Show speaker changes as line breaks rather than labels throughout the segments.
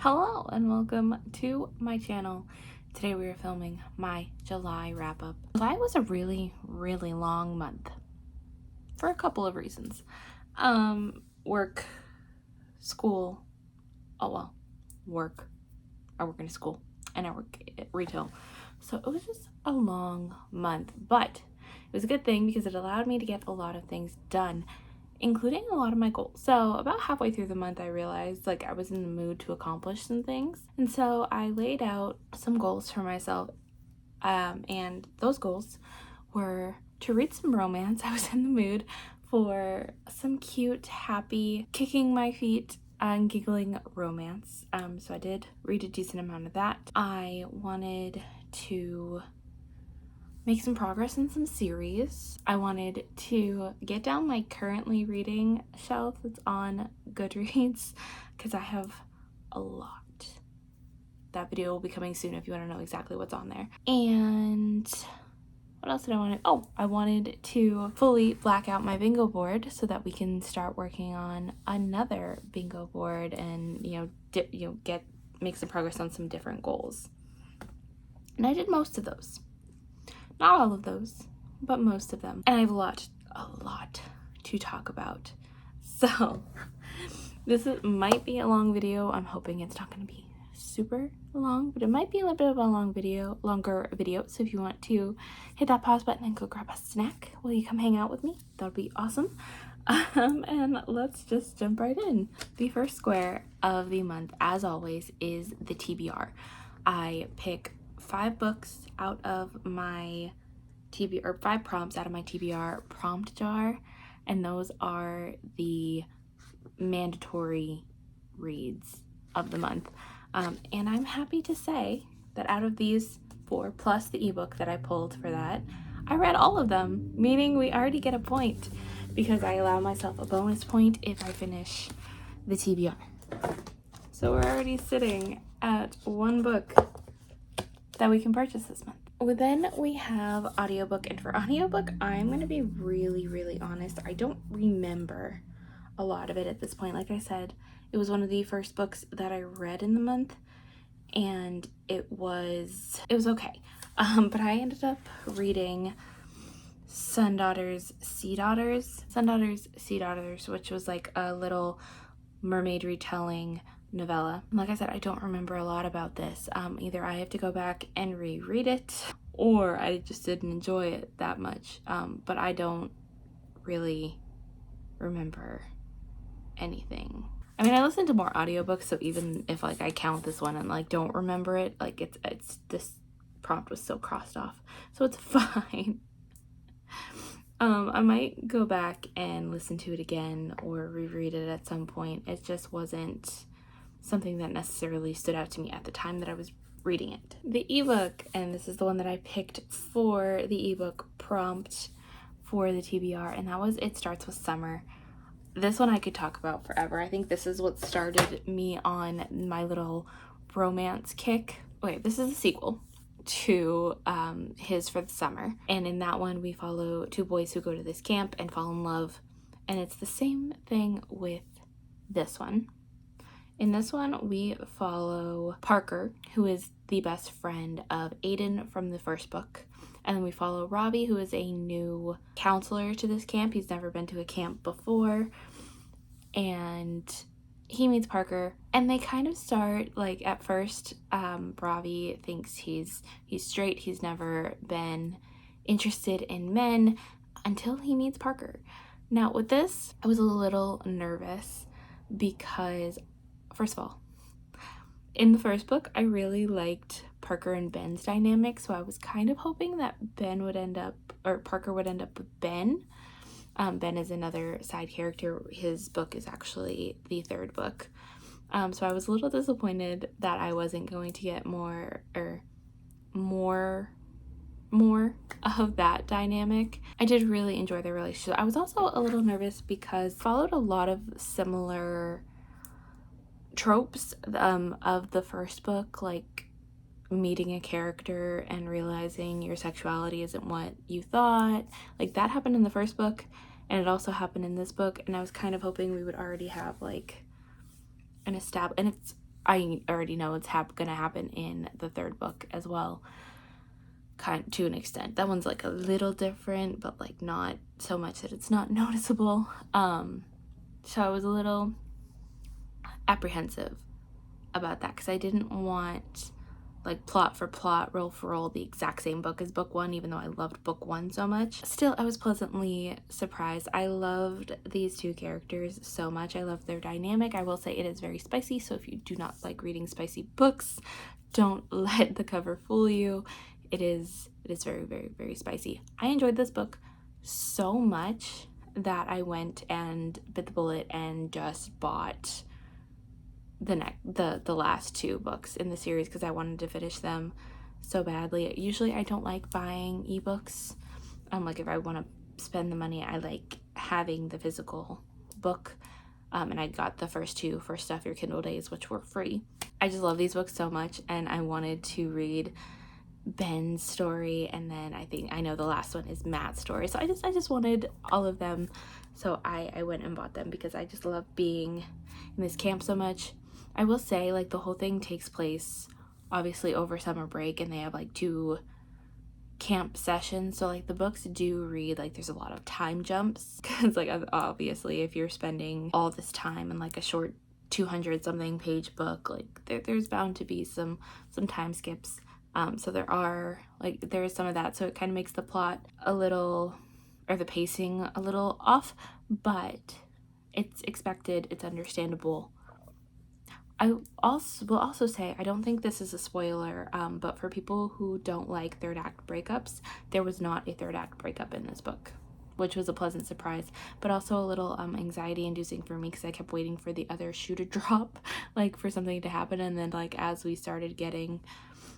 Hello and welcome to my channel. Today we are filming my July wrap-up. July was a really long month for a couple of reasons. Work, school, work. I work in a school and I work at retail. So it was just a long month, but it was a good thing because it allowed me to get a lot of things done, including a lot of my goals. So about halfway through the month, I realized like I was in the mood to accomplish some things. And so I laid out some goals for myself. And those goals were to read some romance. I was in the mood for some cute, happy, kicking my feet and giggling romance. So I did read a decent amount of that. I wanted to make some progress in some series. I wanted to get down my currently reading shelf that's on Goodreads because I have a lot. That video will be coming soon if you want to know exactly what's on there. And what else did I want to? Oh, I wanted to fully black out my bingo board so that we can start working on another bingo board and make some progress on some different goals. And I did most of those. Not all of those, but most of them. And I have a lot to talk about. So this might be a long video. I'm hoping it's not going to be super long, but it might be a little bit of a longer video. So if you want to hit that pause button and go grab a snack while you come hang out with me, that would be awesome. And let's just jump right in. The first square of the month, as always, is the TBR. I pick 5 books out of my TBR, or 5 prompts out of my TBR prompt jar, and those are the mandatory reads of the month. And I'm happy to say that out of these 4 plus the ebook that I pulled for that, I read all of them, meaning we already get a point because I allow myself a bonus point if I finish the TBR. So we're already sitting at 1 book that we can purchase this month. Well, then we have audiobook, and for audiobook, I'm going to be really honest. I don't remember a lot of it at this point. Like I said, it was one of the first books that I read in the month, and it was okay. But I ended up reading Sundaughters, Sea Daughters, which was like a little mermaid retelling novella. Like I said, I don't remember a lot about this. Either I have to go back and reread it, or I just didn't enjoy it that much. But I don't really remember anything. I mean, I listened to more audiobooks, so even if like I count this one and like don't remember it, like it's this prompt was so crossed off, so it's fine. I might go back and listen to it again or reread it at some point. It just wasn't something that necessarily stood out to me at the time that I was reading it. The ebook, and this is the one that I picked for the ebook prompt for the TBR, and that was It Starts With Summer. This one I could talk about forever. I think this is what started me on my little romance kick. Wait, this is a sequel to His for the Summer, and in that one we follow 2 boys who go to this camp and fall in love, and it's the same thing with this one. In this one we follow Parker, who is the best friend of Aiden from the first book, and then we follow Robbie, who is a new counselor to this camp. He's never been to a camp before, and he meets Parker, and they kind of start like, at first Robbie thinks he's straight. He's never been interested in men until he meets Parker. Now with this, I was a little nervous because, first of all, in the first book I really liked Parker and Ben's dynamic, so I was kind of hoping that Parker would end up with Ben. Ben is another side character. His book is actually the 3rd book. So I was a little disappointed that I wasn't going to get more of that dynamic. I did really enjoy their relationship. I was also a little nervous because I followed a lot of similar tropes of the first book, like meeting a character and realizing your sexuality isn't what you thought. Like, that happened in the first book, and it also happened in this book, and I was kind of hoping we would already have like an and it's I already know it's gonna happen in the third book as well, kind to an extent. That one's like a little different, but like not so much that it's not noticeable. So I was a little apprehensive about that because I didn't want like plot for plot, roll for roll, the exact same book as book one, even though I loved book one so much. Still, I was pleasantly surprised. I loved these two characters so much. I love their dynamic. I will say it is very spicy, so if you do not like reading spicy books, don't let the cover fool you. It is very, very, very spicy. I enjoyed this book so much that I went and bit the bullet and just bought the last two books in the series because I wanted to finish them so badly. Usually I don't like buying ebooks. Like if I want to spend the money, I like having the physical book. And I got the first two for Stuff Your Kindle Days, which were free. I just love these books so much, and I wanted to read Ben's story, and then I know the last one is Matt's story. So I just wanted all of them. So I went and bought them because I just love being in this camp so much. I will say, like, the whole thing takes place obviously over summer break, and they have like 2 camp sessions, so like the books do read like there's a lot of time jumps because like obviously if you're spending all this time in like a short 200 something page book, like there's bound to be some time skips. So there is some of that, so it kind of makes the plot a little, or the pacing a little off, but it's expected, it's understandable. I will also say, I don't think this is a spoiler, but for people who don't like third act breakups, there was not a third act breakup in this book, which was a pleasant surprise, but also a little anxiety inducing for me because I kept waiting for the other shoe to drop, like for something to happen. And then like as we started getting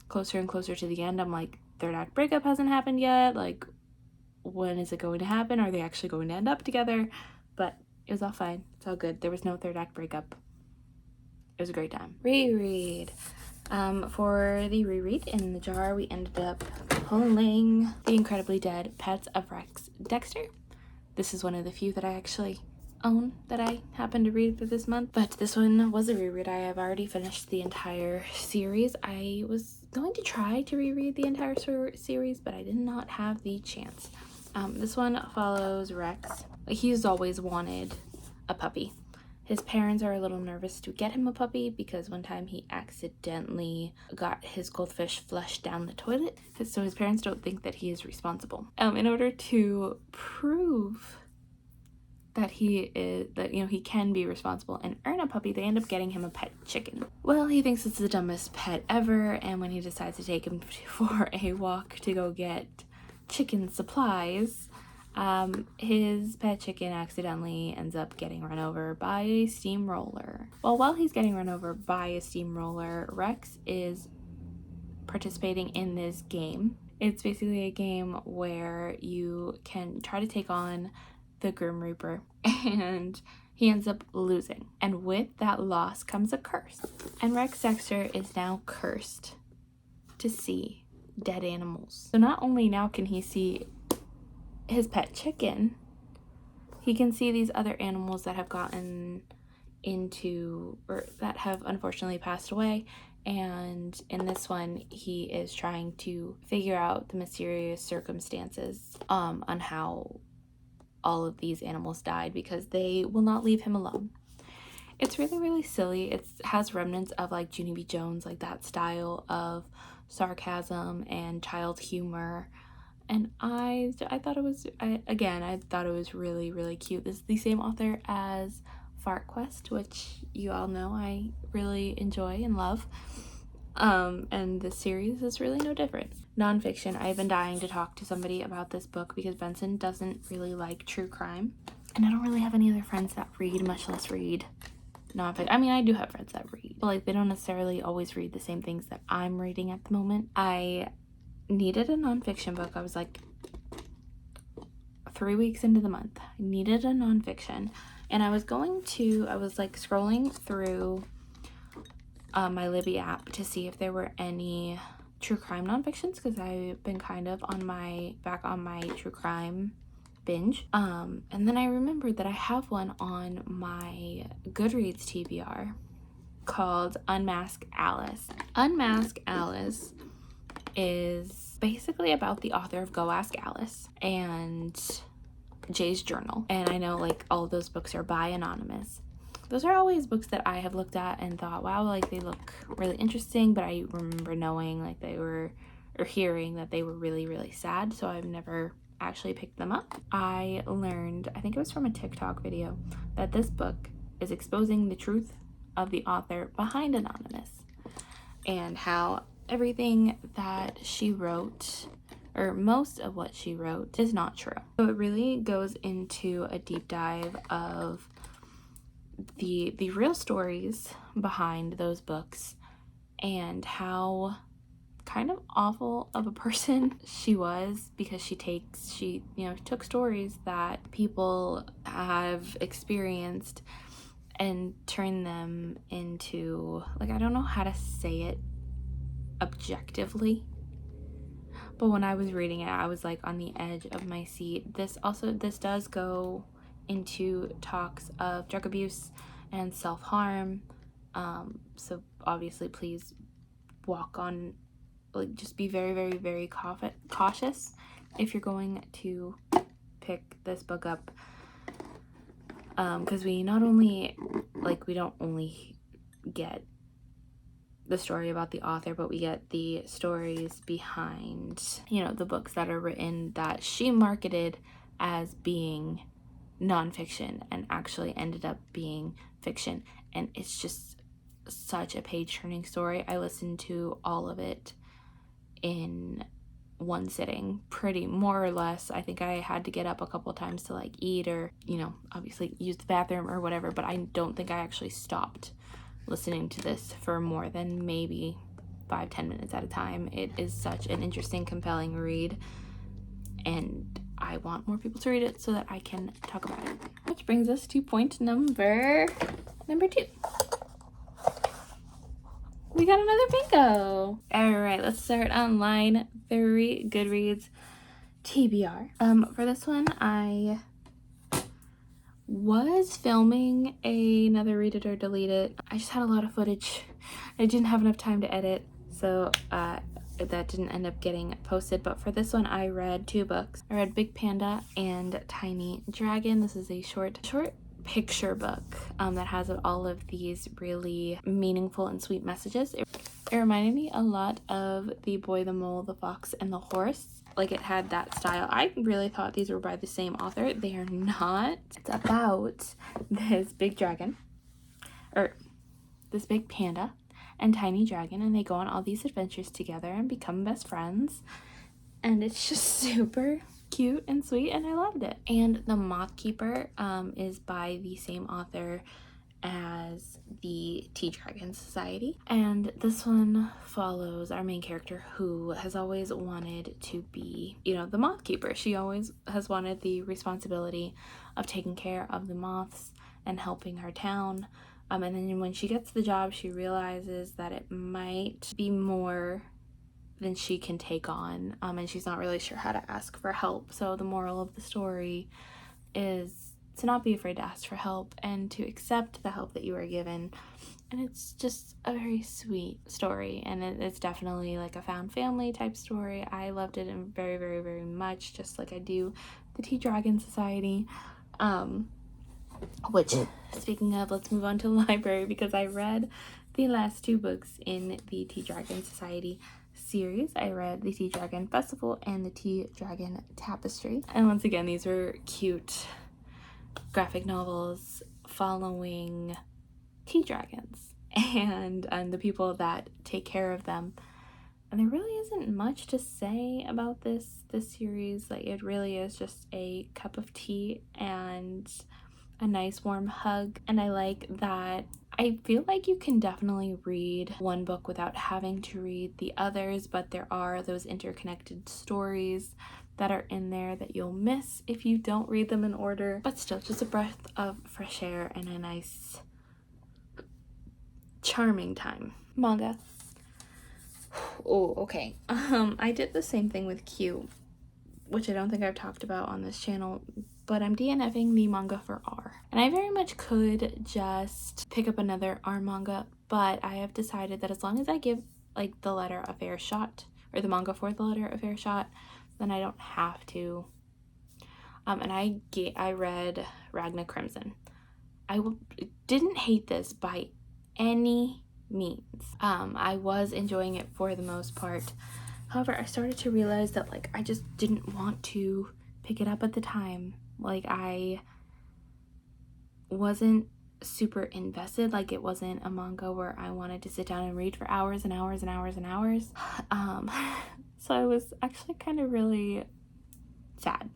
closer and closer to the end, I'm like, third act breakup hasn't happened yet. Like, when is it going to happen? Are they actually going to end up together? But it was all fine. It's all good. There was no third act breakup. It was a great time. Reread. For the reread in the jar, we ended up pulling The Incredibly Dead Pets of Rex Dexter. This is one of the few that I actually own that I happened to read for this month, but this one was a reread. I have already finished the entire series. I was going to try to reread the entire series, but I did not have the chance. This one follows Rex. He's always wanted a puppy. His parents are a little nervous to get him a puppy because one time he accidentally got his goldfish flushed down the toilet, so his parents don't think that he is responsible. In order to prove that he can be responsible and earn a puppy, they end up getting him a pet chicken. Well, he thinks it's the dumbest pet ever, and when he decides to take him for a walk to go get chicken supplies, his pet chicken accidentally ends up getting run over by a steamroller. Well, while he's getting run over by a steamroller, Rex is participating in this game. It's basically a game where you can try to take on the Grim Reaper, and he ends up losing. And with that loss comes a curse. And Rex Dexter is now cursed to see dead animals. So not only now can he see his pet chicken, he can see these other animals that have gotten into, or that have unfortunately passed away. And in this one, he is trying to figure out the mysterious circumstances on how all of these animals died, because they will not leave him alone. It's really, really silly. It has remnants of like Junie B. Jones, like that style of sarcasm and child humor. And I thought it was, I thought it was really, really cute. This is the same author as Fart Quest, which you all know I really enjoy and love. And the series is really no different. Nonfiction. I've been dying to talk to somebody about this book because Benson doesn't really like true crime. And I don't really have any other friends that read, much less read nonfiction. I mean, I do have friends that read, but like they don't necessarily always read the same things that I'm reading at the moment. I needed a nonfiction book. I was like 3 weeks into the month. I needed a nonfiction, and I was like scrolling through my Libby app to see if there were any true crime nonfictions, because I've been kind of back on my true crime binge. And then I remembered that I have one on my Goodreads TBR, called Unmask Alice. Unmask Alice is basically about the author of Go Ask Alice and Jay's Journal. And I know like all of those books are by anonymous. Those are always books that I have looked at and thought, wow, like they look really interesting, but I remember knowing like they were, or hearing that they were really, really sad, so I've never actually picked them up. I learned, I think it was from a TikTok video, that this book is exposing the truth of the author behind Anonymous and how everything that she wrote, or most of what she wrote, is not true. So it really goes into a deep dive of the real stories behind those books and how kind of awful of a person she was, because she took stories that people have experienced and turned them into, like, I don't know how to say it objectively, but when I was reading it, I was like on the edge of my seat. This does go into talks of drug abuse and self-harm, so obviously please walk on, like, just be very, very, very cautious if you're going to pick this book up, because we don't only get the story about the author, but we get the stories behind, the books that are written that she marketed as being nonfiction and actually ended up being fiction. And it's just such a page-turning story. I listened to all of it in one sitting, pretty more or less. I think I had to get up a couple times to like eat or, obviously use the bathroom or whatever, but I don't think I actually stopped listening to this for more than maybe 5-10 minutes at a time. It is such an interesting, compelling read, and I want more people to read it so that I can talk about it. Which brings us to point number 2. We got another bingo. All right, let's start on line 3, Goodreads TBR. For this one, I was filming another Read It or Delete It. I just had a lot of footage. I didn't have enough time to edit, so that didn't end up getting posted. But for this one, I read 2 books. I read Big Panda and Tiny Dragon. This is a short picture book that has all of these really meaningful and sweet messages. It reminded me a lot of The Boy, the Mole, the Fox, and the Horse. Like, it had that style. I really thought these were by the same author. They are not. It's about this big dragon, or this big panda and Tiny Dragon, and they go on all these adventures together and become best friends. And it's just super cute and sweet, and I loved it. And The Moth Keeper is by the same author as the Tea Dragon Society, and this one follows our main character, who has always wanted to be, the moth keeper. She always has wanted the responsibility of taking care of the moths and helping her town, and then when she gets the job, she realizes that it might be more than she can take on, and she's not really sure how to ask for help. So the moral of the story is to not be afraid to ask for help and to accept the help that you are given. And it's just a very sweet story, and it's definitely like a found family type story. I loved it very, very, very much, just like I do the Tea Dragon Society. Which, speaking of, let's move on to the library, because I read the last 2 books in the Tea Dragon Society series. I read the Tea Dragon Festival and the Tea Dragon Tapestry. And once again, these were cute graphic novels following tea dragons and the people that take care of them. And there really isn't much to say about this series. Like, it really is just a cup of tea and a nice warm hug. And I like that. I feel like you can definitely read one book without having to read the others, but there are those interconnected stories that are in there that you'll miss if you don't read them in order. But still, just a breath of fresh air and a nice, charming time. Manga. Oh, okay. I did the same thing with Q, which I don't think I've talked about on this channel, but I'm DNFing the manga for R. And I very much could just pick up another R manga, but I have decided that as long as I give like the letter a fair shot, or the manga for the letter a fair shot, then I don't have to. And I read Ragna Crimson. Didn't hate this by any means. I was enjoying it for the most part. However, I started to realize that like I just didn't want to pick it up at the time. Like I wasn't super invested. Like it wasn't a manga where I wanted to sit down and read for hours and hours and hours and hours. So I was actually kind of really sad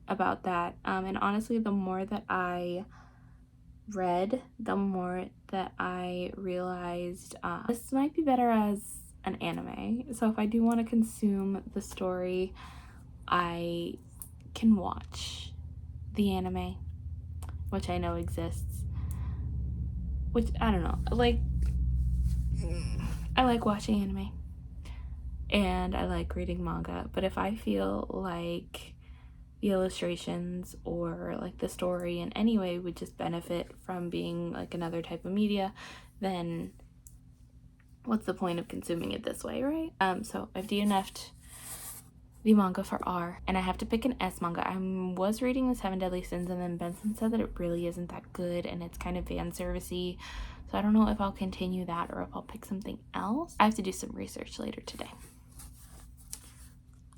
about that. And honestly, the more that I read, the more that I realized this might be better as an anime. So if I do want to consume the story, I can watch the anime, which I know exists, which I don't know, like I like watching anime and I like reading manga, but if I feel like the illustrations or like the story in any way would just benefit from being like another type of media, then what's the point of consuming it this way, right? So I've DNF'd the manga for R, and I have to pick an S manga. I was reading the Seven Deadly Sins, and then Benson said that it really isn't that good, and it's kind of fan servicey, so I don't know if I'll continue that or if I'll pick something else. I have to do some research later today.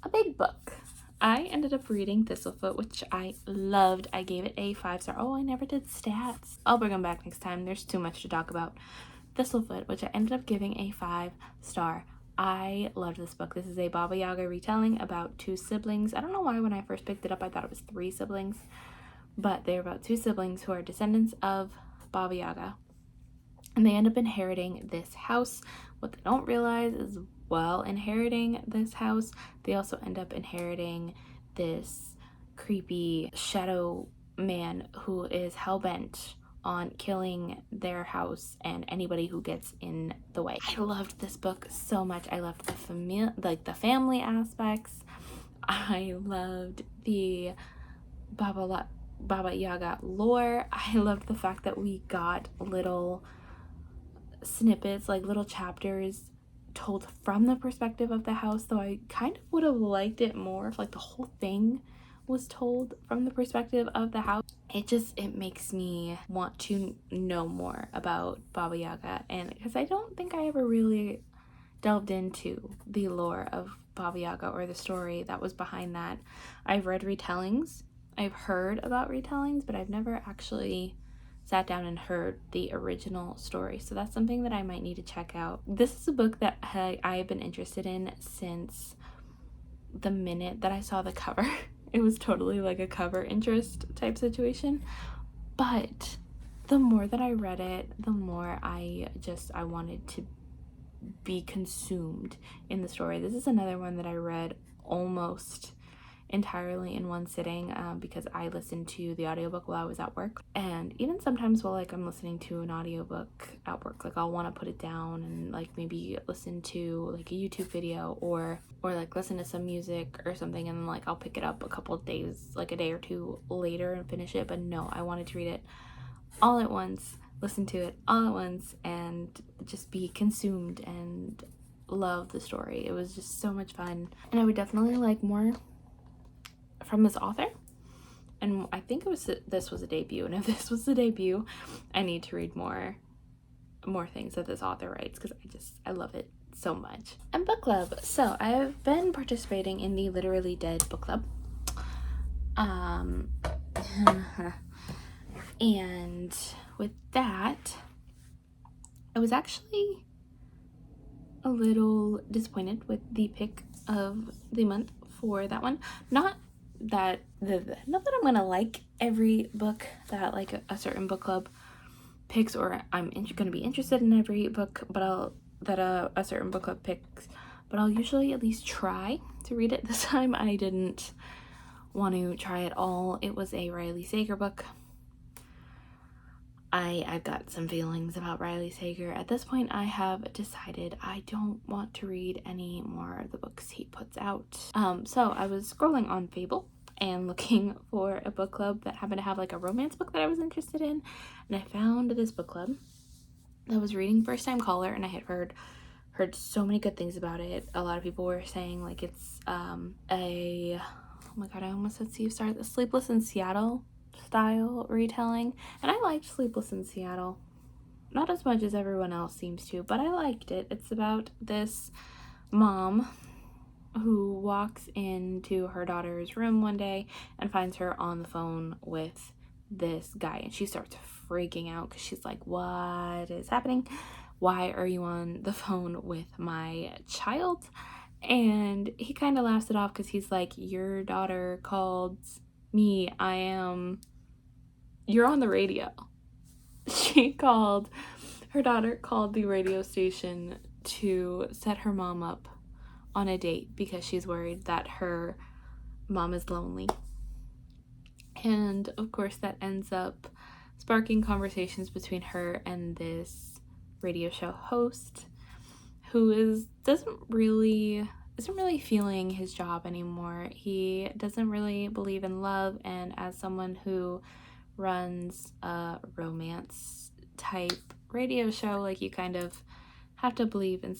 A big book. I ended up reading Thistlefoot, which I loved. I gave it a 5-star. Oh, I never did stats. I'll bring them back next time. There's too much to talk about. Thistlefoot, which I ended up giving a 5-star. I loved this book. This is a Baba Yaga retelling about 2 siblings. I don't know why when I first picked it up I thought it was 3 siblings, but they're about 2 siblings who are descendants of Baba Yaga, and they end up inheriting this house. What they don't realize is while inheriting this house, they also end up inheriting this creepy shadow man who is hell-bent on killing their house and anybody who gets in the way. I loved this book so much. I loved the family aspects. I loved the Baba Yaga lore. I loved the fact that we got little snippets, like little chapters told from the perspective of the house, though I kind of would have liked it more if like the whole thing was told from the perspective of the house. It makes me want to know more about Baba Yaga, and because I don't think I ever really delved into the lore of Baba Yaga or the story that was behind that. I've read retellings, I've heard about retellings, but I've never actually sat down and heard the original story, so that's something that I might need to check out. This is a book that I have been interested in since the minute that I saw the cover. It was totally like a cover interest type situation, but the more that I read it, the more I wanted to be consumed in the story. This is another one that I read almost entirely in one sitting because I listened to the audiobook while I was at work, and even sometimes while like I'm listening to an audiobook at work, like I'll want to put it down and like maybe listen to like a YouTube video or like listen to some music or something, and then like I'll pick it up a couple of days, like a day or two later, and finish it. But no, I wanted to read it all at once, listen to it all at once, and just be consumed and love the story. It was just so much fun, and I would definitely like more from this author, and I think this was a debut, and if this was the debut, I need to read more things that this author writes because I love it so much. And book club. So I've been participating in the Literally Dead book club, and with that I was actually a little disappointed with the pick of the month for that one. Not that I'm gonna like every book that like a certain book club picks, or I'm gonna be interested in every book that a certain book club picks, but I'll usually at least try to read it. This time I didn't want to try it all. It was a Riley Sager book. I've got some feelings about Riley Sager. At this point, I have decided I don't want to read any more of the books he puts out. So I was scrolling on Fable and looking for a book club that happened to have like a romance book that I was interested in, and I found this book club. that was reading First Time Caller, and I had heard so many good things about it. A lot of people were saying like it's a, oh my god, I almost said Steve Star, the Sleepless in Seattle style retelling, and I liked Sleepless in Seattle. Not as much as everyone else seems to, but I liked it. It's about this mom who walks into her daughter's room one day and finds her on the phone with this guy, and she starts freaking out because she's like, what is happening? Why are you on the phone with my child? And he kind of laughs it off because he's like, your daughter called me, you're on the radio. Her daughter called the radio station to set her mom up on a date because she's worried that her mom is lonely. And of course that ends up sparking conversations between her and this radio show host, who isn't really feeling his job anymore. He doesn't really believe in love, and as someone who runs a romance type radio show, like, you kind of have to believe in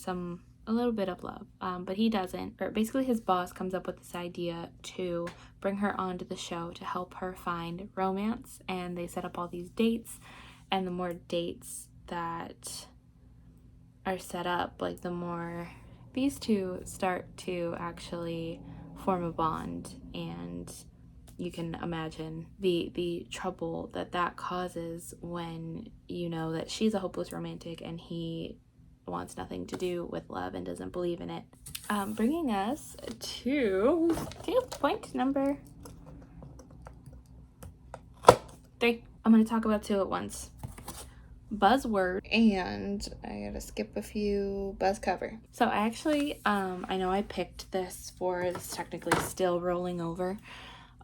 a little bit of love, but he doesn't. Or basically his boss comes up with this idea to bring her onto the show to help her find romance, and they set up all these dates, and the more dates that are set up, like, the more these two start to actually form a bond, and you can imagine the trouble that causes when you know that she's a hopeless romantic and he wants nothing to do with love and doesn't believe in it. Bringing us to point number 3. I'm going to talk about 2 at once. Buzzword, and I gotta skip a few. Buzz cover. So I actually, I know I picked this for, this technically still rolling over,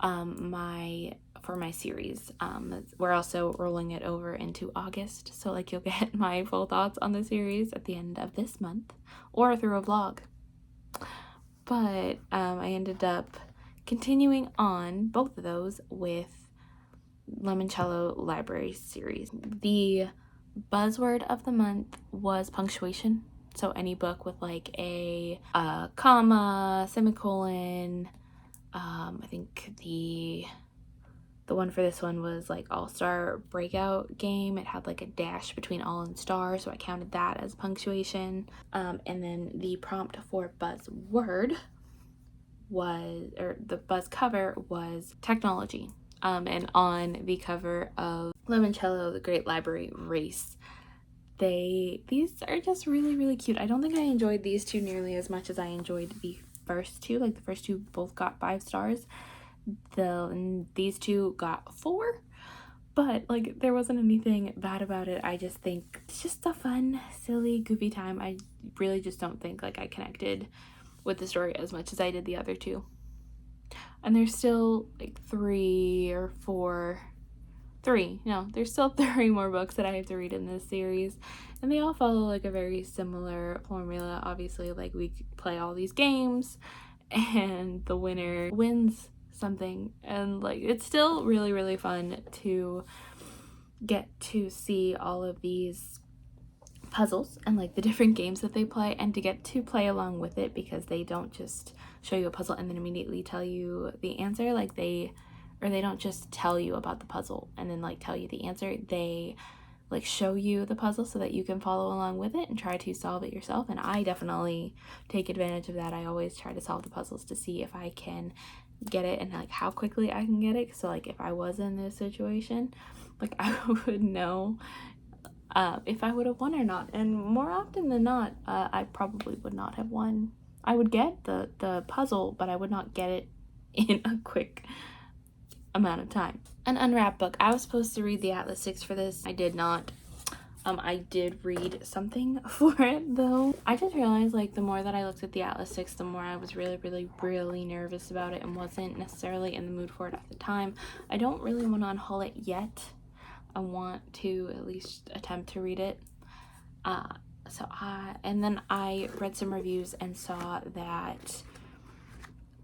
for my series. We're also rolling it over into August, so like you'll get my full thoughts on the series at the end of this month or through a vlog. But I ended up continuing on both of those with Limoncello Library series. The buzzword of the month was punctuation. So any book with like a comma, semicolon. I think the one for this one was like All-Star Breakout Game. It had like a dash between all and star, so I counted that as punctuation. And then the prompt for buzzword was, or the buzz cover was technology. And on the cover of Limoncello, the Great Library Race, these are just really, really cute. I don't think I enjoyed these 2 nearly as much as I enjoyed the first 2. Like, the first 2 both got 5 stars. These 2 got 4, but like there wasn't anything bad about it. I just think it's just a fun, silly, goofy time. I really just don't think like I connected with the story as much as I did the other 2. And there's still like 3 or 4, there's still 3 more books that I have to read in this series, and they all follow like a very similar formula. Obviously, like, we play all these games and the winner wins something, and like it's still really, really fun to get to see all of these puzzles and like the different games that they play, and to get to play along with it, because they don't just show you a puzzle and then immediately tell you the answer. Like, they don't just tell you about the puzzle and then like tell you the answer. They like show you the puzzle so that you can follow along with it and try to solve it yourself, and I definitely take advantage of that. I always try to solve the puzzles to see if I can get it and like how quickly I can get it. So like if I was in this situation, like I would know if I would have won or not, and more often than not, I probably would not have won. I would get the puzzle, but I would not get it in a quick amount of time. An unwrapped book. I was supposed to read the Atlas 6 for this. I did not. I did read something for it though. I just realized like the more that I looked at the Atlas 6, the more I was really, really, really nervous about it and wasn't necessarily in the mood for it at the time. I don't really want to unhaul it yet. I want to at least attempt to read it. And then I read some reviews and saw that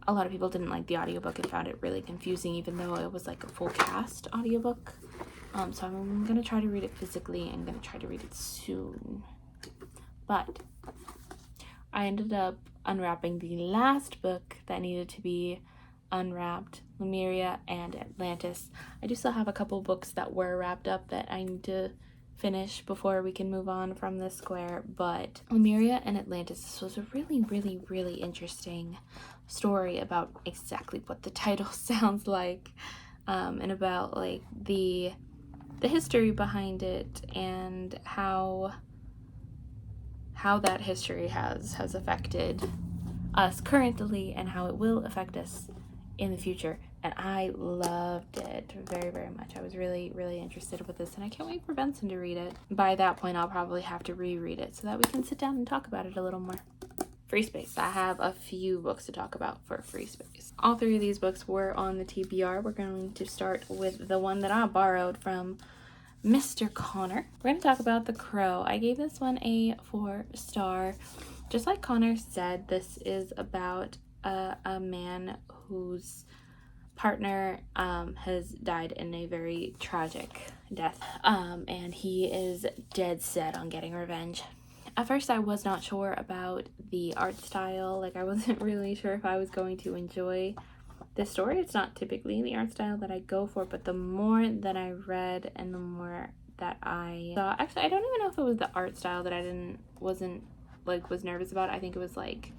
a lot of people didn't like the audiobook and found it really confusing, even though it was like a full cast audiobook. So I'm gonna try to read it physically. I'm gonna try to read it soon. But I ended up unwrapping the last book that needed to be unwrapped, Lemuria and Atlantis. I do still have a couple books that were wrapped up that I need to finish before we can move on from this square, but Lemuria and Atlantis, this was a really interesting story about exactly what the title sounds like, and about like the history behind it and how that history has affected us currently and how it will affect us in the future. And I loved it very much. I was really interested with this, and I can't wait for Benson to read it. By that point, I'll probably have to reread it so that we can sit down and talk about it a little more. Free Space. I have a few books to talk about for Free Space. All three of these books were on the TBR. We're going to start with the one that I borrowed from Mr. Connor. We're going to talk about The Crow. I gave this one a 4-star. Just like Connor said, this is about a man whose partner has died in a very tragic death, and he is dead set on getting revenge. At first, I was not sure about the art style. Like, I wasn't really sure if I was going to enjoy this story. It's not typically the art style that I go for, but the more that I read and the more that I saw, actually, I don't even know if it was the art style that I was nervous about. I think it was like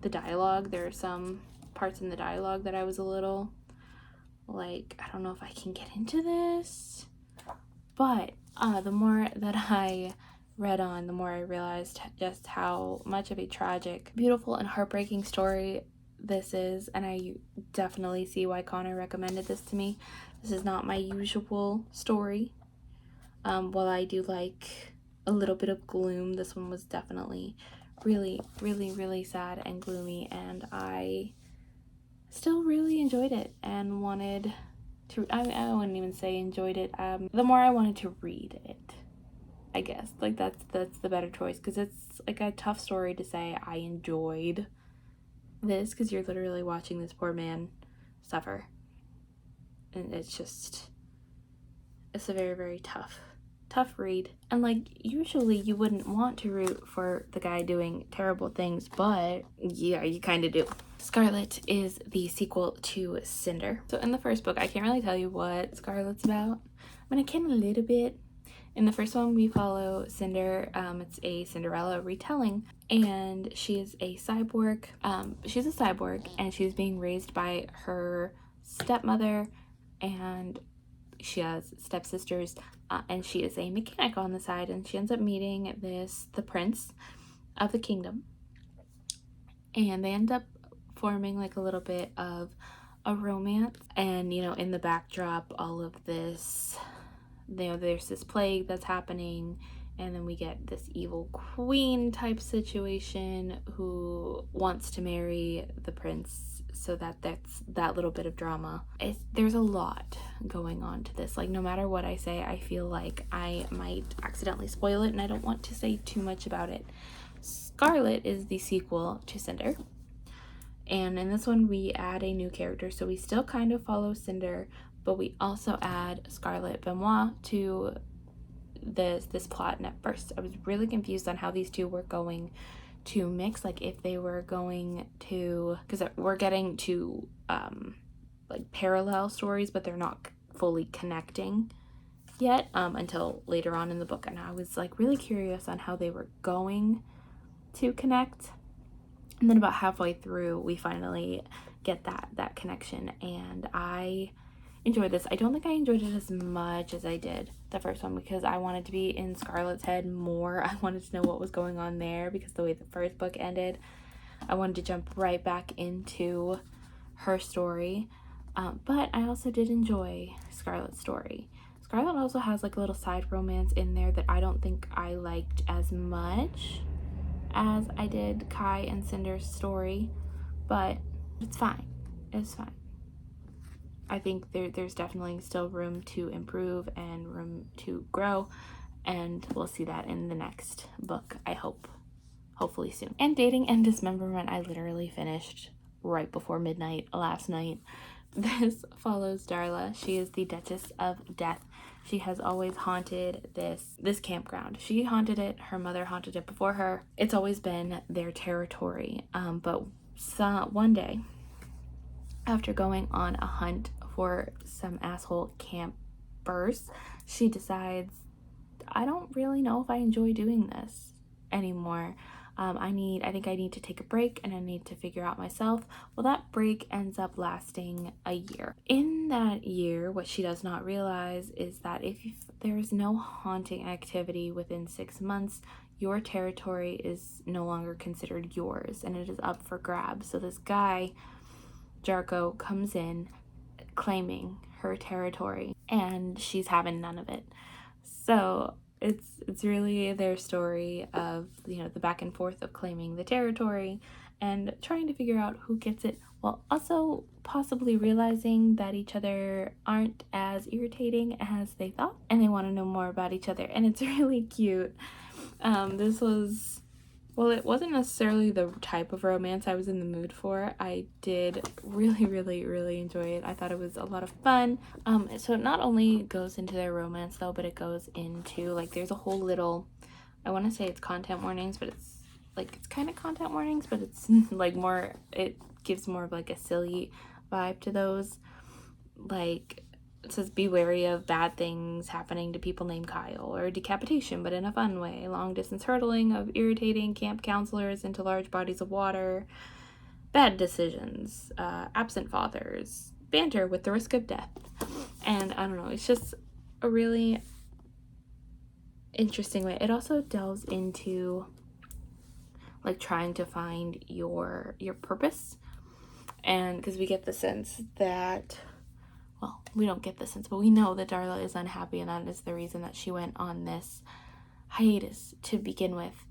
the dialogue. There are some parts in the dialogue that I was a little like, I don't know if I can get into this, but the more that I read on, the more I realized just how much of a tragic, beautiful, and heartbreaking story this is, and I definitely see why Connor recommended this to me. This is not my usual story. While I do like a little bit of gloom, this one was definitely really sad and gloomy, and I still really enjoyed it and wanted to, I wouldn't even say enjoyed it, the more I wanted to read it, I guess. Like, that's the better choice, because it's like a tough story to say I enjoyed this, because you're literally watching this poor man suffer, and it's a very tough read. And like, usually you wouldn't want to root for the guy doing terrible things, but yeah, you kind of do. Scarlet is the sequel to Cinder. So in the first book, I can't really tell you what Scarlet's about. I mean, I can a little bit. In the first one, we follow Cinder. It's a Cinderella retelling, and she is a cyborg. She's a cyborg, and she's being raised by her stepmother, and she has stepsisters, and she is a mechanic on the side, and she ends up meeting the prince of the kingdom, and they end up forming like a little bit of a romance. And you know, in the backdrop, all of this, you know, there's this plague that's happening, and then we get this evil queen type situation who wants to marry the prince, so that's that little bit of drama. There's a lot going on to this. Like, no matter what I say, I feel like I might accidentally spoil it, and I don't want to say too much about it. Scarlet is the sequel to Cinder, and in this one we add a new character, so we still kind of follow Cinder, but we also add Scarlet Benoit to this plot. And at first I was really confused on how these two were going to mix, like if they were going to, because we're getting to like parallel stories, but they're not fully connecting yet until later on in the book, and I was like really curious on how they were going to connect. And then about halfway through, we finally get that connection, and I enjoyed this. I don't think I enjoyed it as much as I did the first one, because I wanted to be in Scarlet's head more. I wanted to know what was going on there, because the way the first book ended, I wanted to jump right back into her story. But I also did enjoy Scarlet's story. Scarlet also has like a little side romance in there that I don't think I liked as much as I did Kai and Cinder's story, but it's fine. It's fine. I think there's definitely still room to improve and room to grow, and we'll see that in the next book, I hope. Hopefully soon. And Dating and Dismemberment, I literally finished right before midnight last night. This follows Darla. She is the Duchess of Death. She has always haunted this campground. She haunted it. Her mother haunted it before her. It's always been their territory. But one day, after going on a hunt for some asshole campers, she decides, I don't really know if I enjoy doing this anymore. I think I need to take a break and I need to figure out myself. Well, that break ends up lasting a year. In that year, what she does not realize is that if there's no haunting activity within 6 months, your territory is no longer considered yours and it is up for grabs. So this guy, Jarko, comes in claiming her territory and she's having none of it. So it's really their story of, you know, the back and forth of claiming the territory and trying to figure out who gets it, while also possibly realizing that each other aren't as irritating as they thought and they want to know more about each other. And it's really cute. This was, well, it wasn't necessarily the type of romance I was in the mood for. I did really enjoy it. I thought it was a lot of fun. So it not only goes into their romance though, but it goes into, like, there's a whole little, I want to say it's content warnings, but it's like, it's kind of content warnings, but it's like more, it gives more of like a silly vibe to those. Like, it says, be wary of bad things happening to people named Kyle, or decapitation, but in a fun way, long distance hurdling of irritating camp counselors into large bodies of water, bad decisions, absent fathers, banter with the risk of death. And I don't know, it's just a really interesting way. It also delves into like trying to find your purpose, and because we get the sense that, well, we don't get the sense, but we know that Darla is unhappy, and that is the reason that she went on this hiatus to begin with.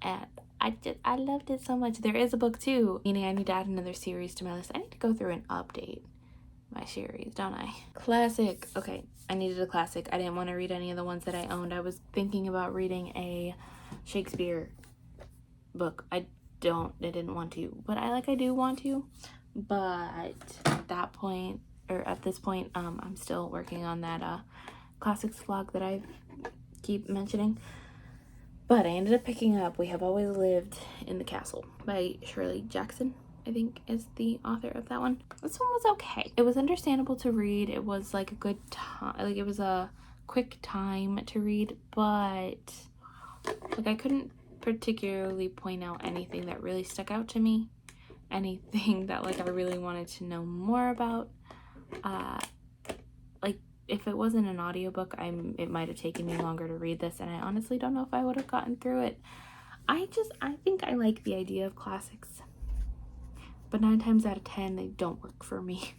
And I loved it so much. There is a book too, meaning I need to add another series to my list. I need to go through and update my series, don't I? Classic. Okay, I needed a classic. I didn't want to read any of the ones that I owned. I was thinking about reading a Shakespeare book. I didn't want to, but I do want to. But at this point, I'm still working on that classics vlog that I keep mentioning. But I ended up picking up We Have Always Lived in the Castle by Shirley Jackson, I think is the author of that one. This one was okay. It was understandable to read. It was like a good time, like it was a quick time to read, but like I couldn't particularly point out anything that really stuck out to me, anything that like I really wanted to know more about. Like if it wasn't an audiobook, it might have taken me longer to read this, and I honestly don't know if I would have gotten through it. I think I like the idea of classics, but 9 times out of 10 they don't work for me.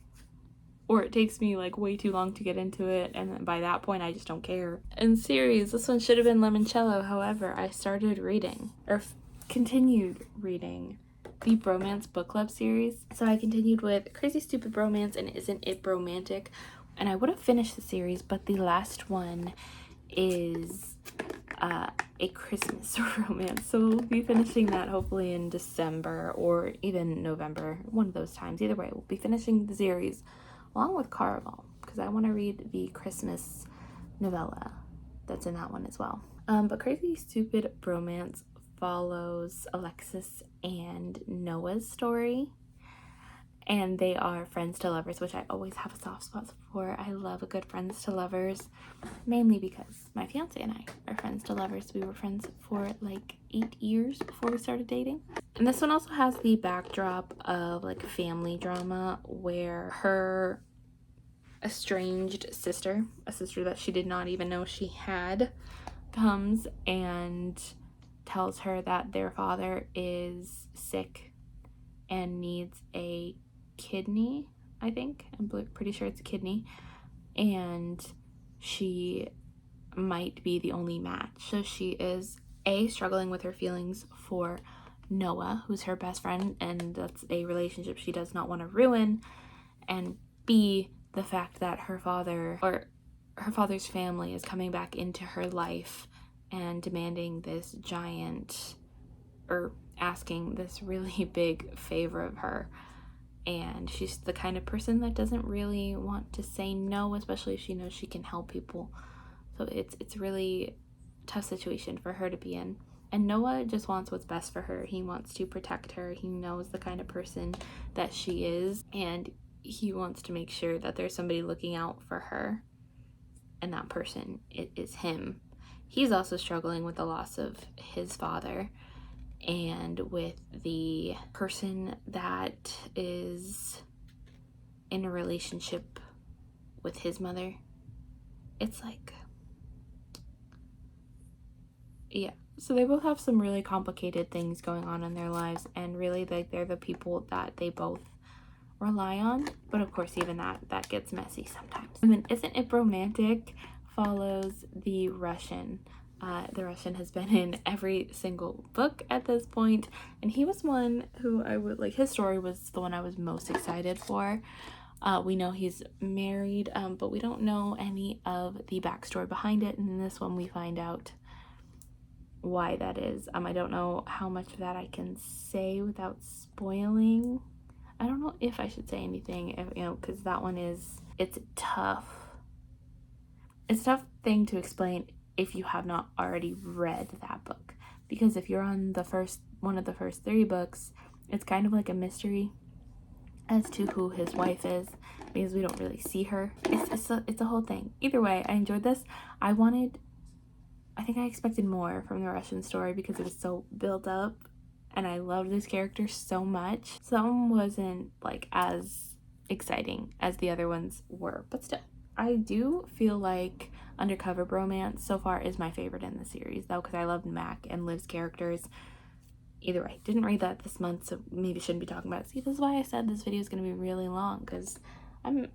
Or it takes me like way too long to get into it, and then by that point I just don't care. In series, this one should have been Limoncello. However, I started reading, or continued reading, the Bromance Book Club series. So I continued with Crazy Stupid Bromance and Isn't It Bromantic? And I would have finished the series, but the last one is a Christmas romance. So we'll be finishing that hopefully in December or even November, one of those times. Either way, we'll be finishing the series along with Caraval, because I want to read the Christmas novella that's in that one as well. But Crazy Stupid Bromance follows Alexis and Noah's story, and they are friends to lovers, which I always have a soft spot for. I love a good friends to lovers, mainly because my fiance and I are friends to lovers. We were friends for like 8 years before we started dating. And this one also has the backdrop of like family drama, where her estranged sister, a sister that she did not even know she had, comes and tells her that their father is sick and needs a kidney, I think. I'm pretty sure it's a kidney. And she might be the only match. So she is struggling with her feelings for Noah, who's her best friend, and that's a relationship she does not want to ruin. And B, the fact that her father's family is coming back into her life and demanding this giant, or asking this really big favor of her. and she's the kind of person that doesn't really want to say no, especially if she knows she can help people. So it's really tough situation for her to be in. And Noah just wants what's best for her. He wants to protect her. He knows the kind of person that she is, and he wants to make sure that there's somebody looking out for her, and that person is him. He's also struggling with the loss of his father and with the person that is in a relationship with his mother. It's like, yeah. So they both have some really complicated things going on in their lives, and really, like, they're the people that they both rely on. But of course, even that gets messy sometimes. And then Isn't It Romantic follows the Russian. The Russian has been in every single book at this point, and he was one who I would like. His story was the one I was most excited for. We know he's married, but we don't know any of the backstory behind it. And in this one, we find out why that is. I don't know how much of that I can say without spoiling. I don't know if I should say anything, because that one it's tough. It's a tough thing to explain if you have not already read that book, because if you're on one of the first 3 books, it's kind of like a mystery as to who his wife is, because we don't really see her. It's a whole thing. Either way, I enjoyed this. I think I expected more from the Russian story because it was so built up, and I loved this character so much. Some wasn't like as exciting as the other ones were, but still, I do feel like Undercover Bromance so far is my favorite in the series, though, because I loved Mac and Liv's characters. Either way, didn't read that this month, so maybe shouldn't be talking about it. See, this is why I said this video is going to be really long, because I'm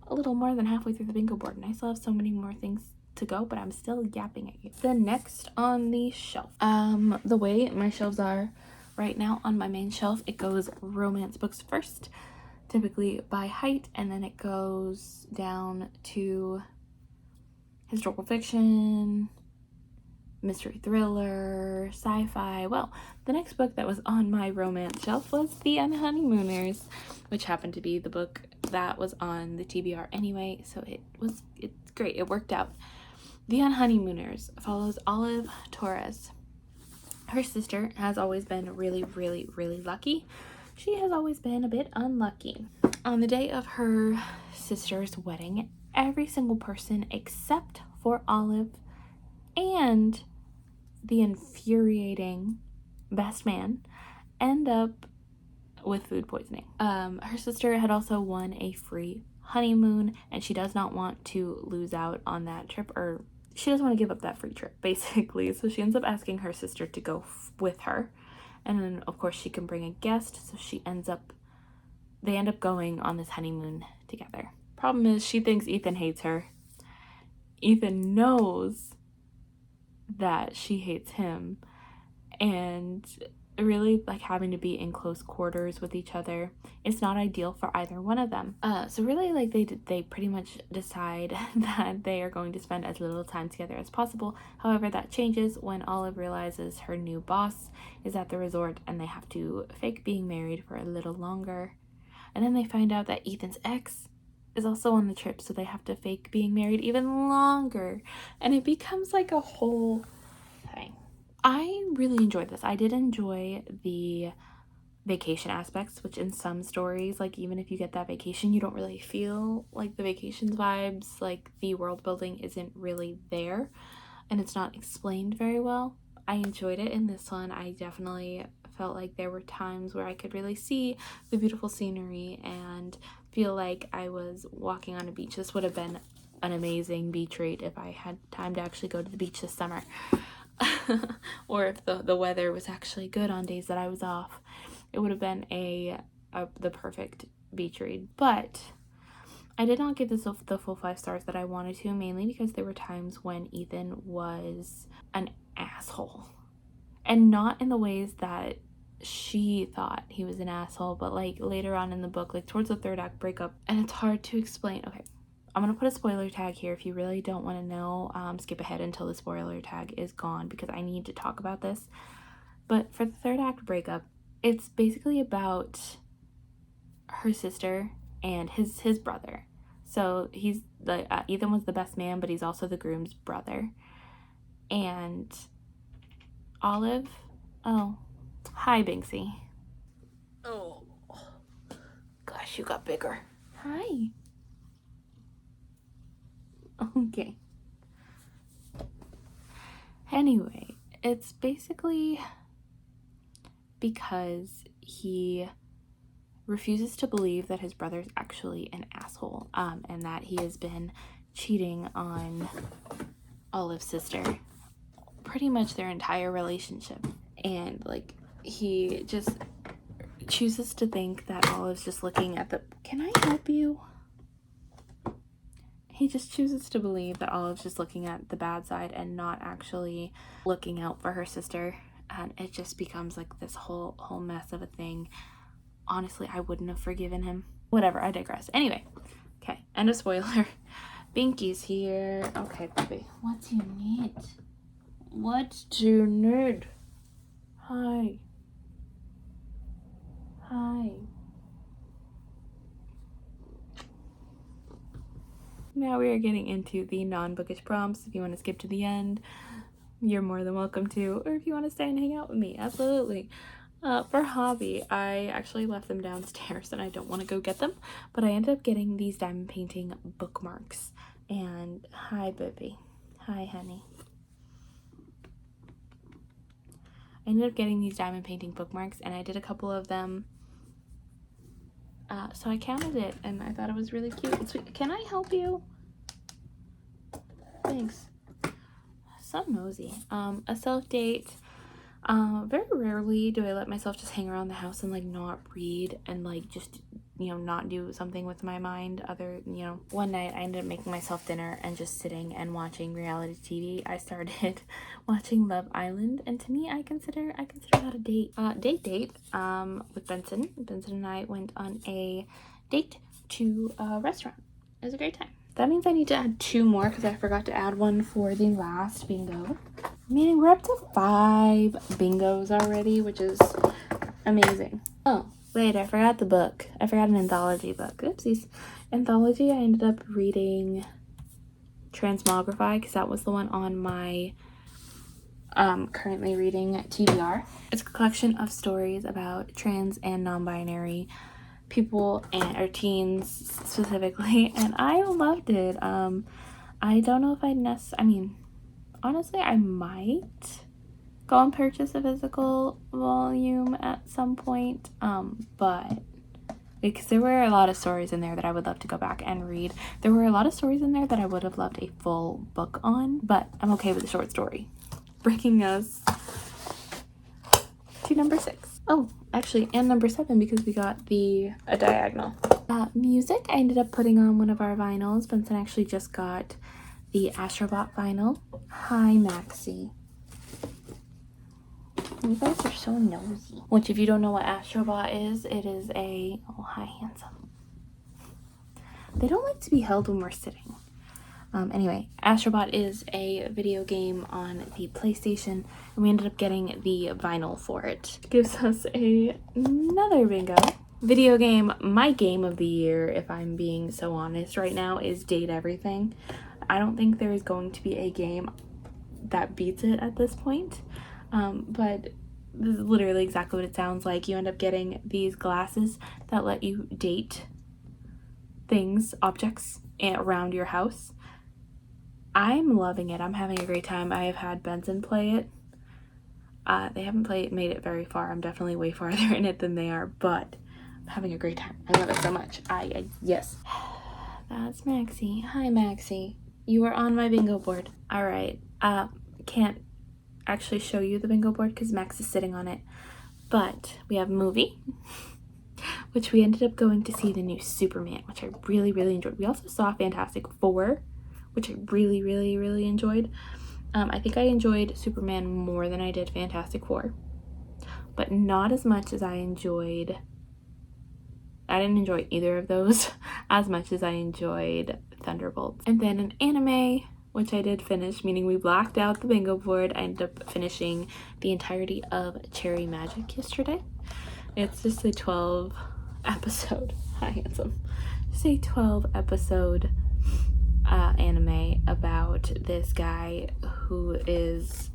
a little more than halfway through the bingo board, and I still have so many more things to go, but I'm still yapping at you. The next on the shelf, the way my shelves are right now on my main shelf, it goes romance books first, typically by height, and then it goes down to historical fiction, mystery thriller, sci-fi. Well, the next book that was on my romance shelf was The Unhoneymooners, which happened to be the book that was on the TBR anyway, so it's great. It worked out. The Unhoneymooners follows Olive Torres. Her sister has always been really, really, really lucky. She has always been a bit unlucky. On the day of her sister's wedding, every single person except for Olive and the infuriating best man end up with food poisoning. Her sister had also won a free honeymoon, and she does not want to lose out on that trip, or she doesn't want to give up that free trip, basically. So she ends up asking her sister to go with her, and then of course she can bring a guest, so they end up going on this honeymoon together. Problem is, she thinks Ethan hates her. Ethan knows that she hates him, and really, like, having to be in close quarters with each other, it's not ideal for either one of them. So really, like, they pretty much decide that they are going to spend as little time together as possible. However, that changes when Olive realizes her new boss is at the resort, and they have to fake being married for a little longer. And then they find out that Ethan's ex is also on the trip, so they have to fake being married even longer, and it becomes like a whole thing. I really enjoyed this. I did enjoy the vacation aspects, which in some stories, like, even if you get that vacation, you don't really feel like the vacation's vibes. Like, the world building isn't really there, and it's not explained very well. I enjoyed it in this one. I definitely felt like there were times where I could really see the beautiful scenery and feel like I was walking on a beach. This would have been an amazing beach read if I had time to actually go to the beach this summer. Or if the weather was actually good on days that I was off, it would have been the perfect beach read. But I did not give this the full 5 stars that I wanted to, mainly because there were times when Ethan was an asshole, and not in the ways that she thought he was an asshole, but like later on in the book, like towards the 3rd act breakup, and it's hard to explain. Okay, I'm gonna put a spoiler tag here. If you really don't want to know, skip ahead until the spoiler tag is gone, because I need to talk about this. But for the 3rd act breakup, it's basically about her sister and his brother. So he's the Ethan was the best man, but he's also the groom's brother. And Olive, oh, hi Binksy. Oh, gosh, you got bigger. Hi. Okay. Anyway, it's basically because he refuses to believe that his brother's actually an asshole, and that he has been cheating on Olive's sister pretty much their entire relationship. And like, he just chooses to think that Olive's just looking at the... Can I help you? He just chooses to believe that Olive's just looking at the bad side and not actually looking out for her sister. And it just becomes like this whole mess of a thing. Honestly, I wouldn't have forgiven him. Whatever, I digress. Anyway, okay, end of spoiler. Binky's here. Okay, baby, what do you need? What do you need? Hi. Hi. Now we are getting into the non-bookish prompts. If you want to skip to the end, you're more than welcome to. Or if you want to stay and hang out with me, absolutely. For hobby, I actually left them downstairs and I don't want to go get them, but I ended up getting these diamond painting bookmarks. And hi, baby. Hi, honey. I ended up getting these diamond painting bookmarks and I did a couple of them. So I counted it and I thought it was really cute and sweet. Can I help you? Thanks. So nosy. A self-date. Very rarely do I let myself just hang around the house and like not read and like just, you know, not do something with my mind. One night I ended up making myself dinner and just sitting and watching reality TV. I started watching Love Island, and to me, I consider that a date. Date with Benson. Benson and I went on a date to a restaurant. It was a great time. That means I need to add 2 more because I forgot to add one for the last bingo. Meaning we're up to 5 bingos already, which is amazing. Oh, wait, I forgot the book. I forgot an anthology book. Oopsies. Anthology, I ended up reading Transmogrify because that was the one on my currently reading TBR. It's a collection of stories about trans and non-binary people or teens specifically, and I loved it. I don't know if honestly, I might go and purchase a physical volume at some point, but because there were a lot of stories in there that I would love to go back and read. There were a lot of stories in there that I would have loved a full book on, but I'm okay with a short story. Bringing us to number 6. Oh, actually, and number 7 because we got a diagonal. Music, I ended up putting on one of our vinyls. Benson actually just got the Astrobot vinyl. Hi, Maxie. You guys are so nosy. Which, if you don't know what Astrobot is, it is a... Oh, hi, handsome. They don't like to be held when we're sitting. Anyway, Astrobot is a video game on the PlayStation, and we ended up getting the vinyl for it. Gives us another bingo. Video game, my game of the year, if I'm being so honest right now, is Date Everything. I don't think there is going to be a game that beats it at this point, but this is literally exactly what it sounds like. You end up getting these glasses that let you date things, objects around your house. I'm loving it. I'm having a great time. I have had Benson play it. They haven't made it very far. I'm definitely way farther in it than they are, but I'm having a great time. I love it so much. Yes. That's Maxie. Hi, Maxie. You are on my bingo board. All right. Can't actually show you the bingo board because Max is sitting on it, but we have movie, which we ended up going to see the new Superman, which I really, really enjoyed. We also saw Fantastic Four, which I really, really, really enjoyed. I think I enjoyed Superman more than I did Fantastic Four, but not as much as I didn't enjoy either of those as much as I enjoyed Thunderbolts. And then an anime, which I did finish, meaning we blacked out the bingo board. I ended up finishing the entirety of Cherry Magic yesterday. It's just a 12 episode. Hi, handsome. Just a 12 episode anime about this guy who is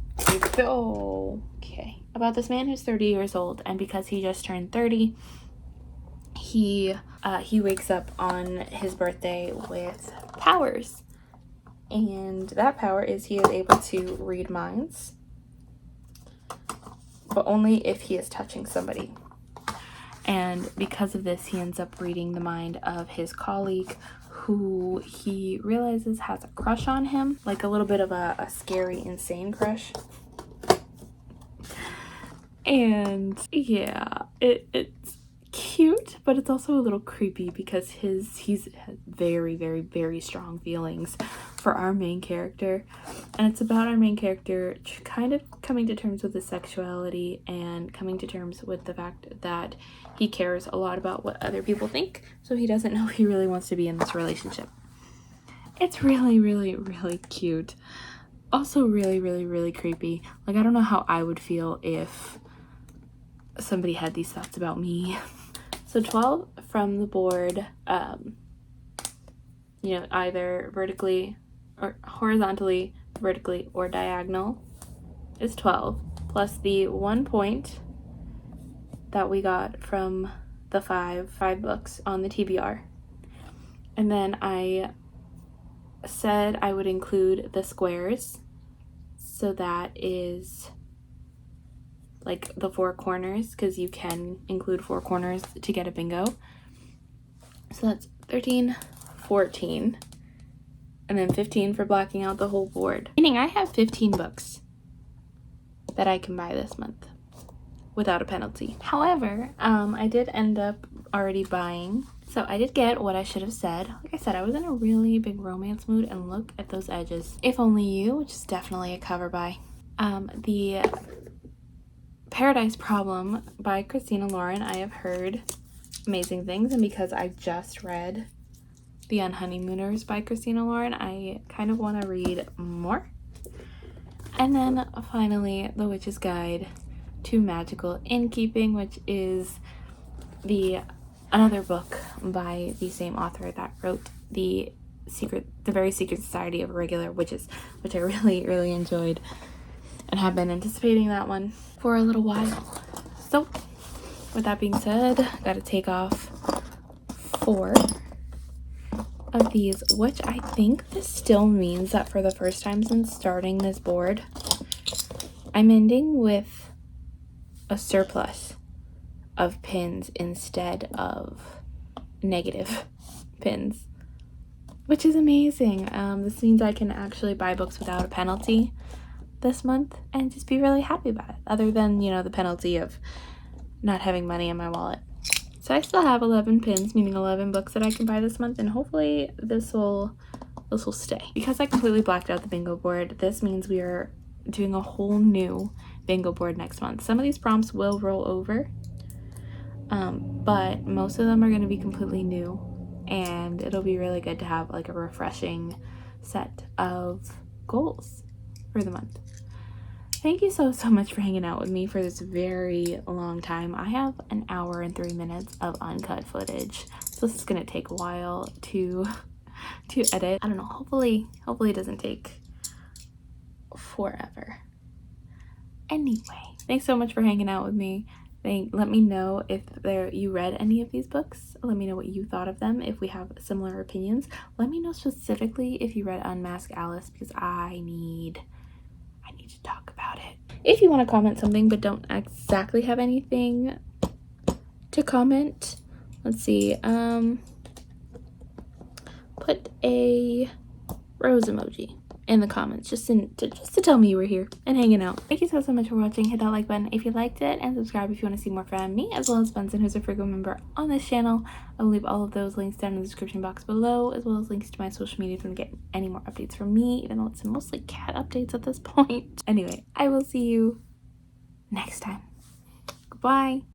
about this man who's 30 years old, and because he just turned 30, he wakes up on his birthday with powers, and that power is he is able to read minds, but only if he is touching somebody. And because of this, he ends up reading the mind of his colleague, who he realizes has a crush on him, like a little bit of a scary, insane crush. And yeah, it's cute, but it's also a little creepy because he's very, very, very strong feelings for our main character, and it's about our main character kind of coming to terms with his sexuality and coming to terms with the fact that he cares a lot about what other people think, so he doesn't know if he really wants to be in this relationship. It's really, really, really cute. Also really, really, really creepy. Like, I don't know how I would feel if somebody had these thoughts about me. So 12 from the board, either vertically or horizontally, vertically, or diagonal is 12, plus the 1 point that we got from the five books on the TBR. And then I said I would include the squares, so that is like the 4 corners, because you can include 4 corners to get a bingo. So that's 13, 14, and then 15 for blacking out the whole board. Meaning I have 15 books that I can buy this month without a penalty. However, I did end up already buying, so I did get what I should have said. Like I said, I was in a really big romance mood, and look at those edges. If Only You, which is definitely a cover buy. The Paradise Problem by Christina Lauren, I have heard amazing things, and because I just read The Unhoneymooners by Christina Lauren, I kind of want to read more. And then finally, The Witch's Guide to Magical Innkeeping, which is another book by the same author that wrote the Very Secret Society of Irregular Witches, which I really, really enjoyed and have been anticipating that one for a little while. So with that being said, gotta take off 4 of these, which I think this still means that for the first time since starting this board, I'm ending with a surplus of pins instead of negative pins, which is amazing. This means I can actually buy books without a penalty this month and just be really happy about it, other than, the penalty of not having money in my wallet. So I still have 11 pins, meaning 11 books that I can buy this month, and hopefully this will stay. Because I completely blacked out the bingo board, this means we are doing a whole new bingo board next month. Some of these prompts will roll over, but most of them are going to be completely new, and it'll be really good to have like a refreshing set of goals for the month. Thank you so much for hanging out with me for this very long time. I have an hour and 3 minutes of uncut footage, so this is gonna take a while to edit. I don't know, hopefully it doesn't take forever. Anyway, thanks so much for hanging out with me. Let me know if you read any of these books. Let me know what you thought of them, if we have similar opinions. Let me know specifically if you read Unmask Alice, because I need to talk about it. If you want to comment something but don't exactly have anything to comment, let's see, put a rose emoji in the comments just to tell me you were here and hanging out. Thank you so much for watching. Hit that like button if you liked it, and subscribe if you want to see more from me, as well as Bunsen, who's a frequent member on this channel. I'll leave all of those links down in the description box below, as well as links to my social media if you want to get any more updates from me, even though it's mostly cat updates at this point. Anyway, I will see you next time. Goodbye.